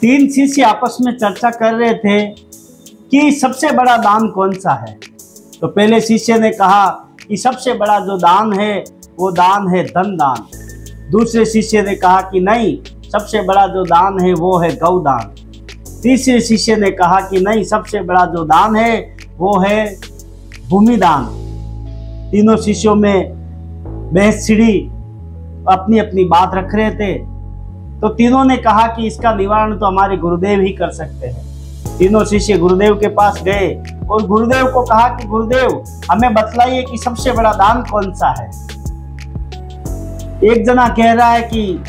तीन शिष्य आपस में चर्चा कर रहे थे कि सबसे बड़ा दान कौन सा है। तो पहले शिष्य ने कहा कि सबसे बड़ा जो दान है वो दान है धन दान। दूसरे शिष्य ने कहा कि नहीं, सबसे बड़ा जो दान है वो है गौ दान। तीसरे शिष्य ने कहा कि नहीं, सबसे बड़ा जो दान है वो है भूमि दान। तीनों शिष्यों में बहस छिड़ी, अपनी अपनी बात रख रहे थे। तो तीनों ने कहा कि इसका निवारण तो हमारे गुरुदेव ही कर सकते हैं। तीनों शिष्य गुरुदेव के पास गए और गुरुदेव को कहा कि गुरुदेव, हमें बतलाइए कि सबसे बड़ा दान कौन सा है। एक जना कह रहा है कि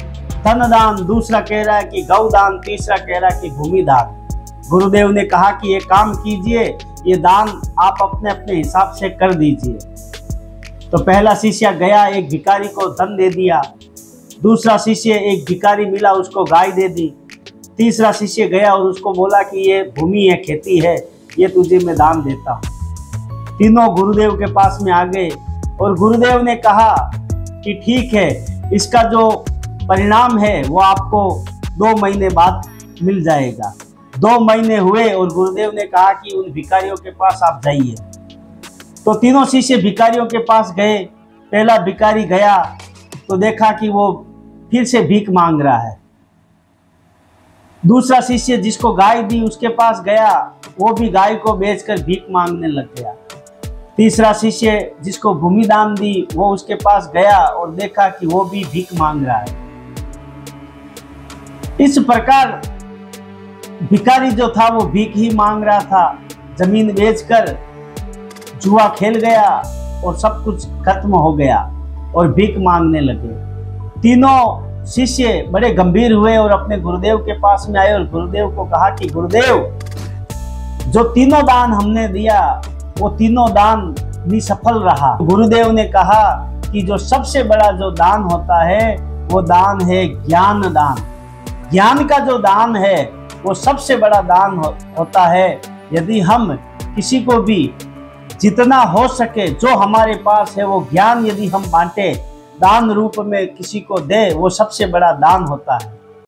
धन दान, दूसरा कह रहा है कि गौ दान, तीसरा कह रहा है कि भूमि दान। गुरुदेव ने कहा कि ये काम कीजिए, ये दान आप अपने अपने हिसाब से कर दीजिए। तो पहला शिष्य गया, एक भिखारी को धन दे दिया। दूसरा शिष्य, एक भिखारी मिला, उसको गाय दे दी। तीसरा शिष्य गया और उसको बोला कि ये भूमि है, खेती है, ये तुझे मैं दान देता हूँ। तीनों गुरुदेव के पास में आ गए और गुरुदेव ने कहा कि ठीक है, इसका जो परिणाम है वो आपको 2 महीने बाद मिल जाएगा। 2 महीने हुए और गुरुदेव ने कहा कि उन भिखारियों के पास आप जाइए। तो तीनों शिष्य भिखारियों के पास गए। पहला भिखारी गया तो देखा कि वो फिर से भीख मांग रहा है। दूसरा शिष्य जिसको गाय दी उसके पास गया, वो भी गाय को बेचकर भीख मांगने लग गया। तीसरा शिष्य जिसको भूमि दान दी वो उसके पास गया और देखा कि वो भी भीख मांग रहा है। इस प्रकार भिखारी जो था वो भीख ही मांग रहा था। जमीन बेचकर जुआ खेल गया और सब कुछ खत्म हो गया और भीख मांगने लगे। तीनों शिष्य बड़े गंभीर हुए और अपने गुरुदेव के पास में आए और गुरुदेव को कहा कि गुरुदेव, जो तीनों दान हमने दिया वो तीनों दान निसफल रहा। गुरुदेव ने कहा कि जो सबसे बड़ा जो दान होता है वो दान है ज्ञान दान। ज्ञान का जो दान है वो सबसे बड़ा दान होता है। यदि हम किसी को भी जितना हो सके जो हमारे पास है वो ज्ञान यदि हम बांटे, दान रूप में किसी को दे, वो सबसे बड़ा दान होता है।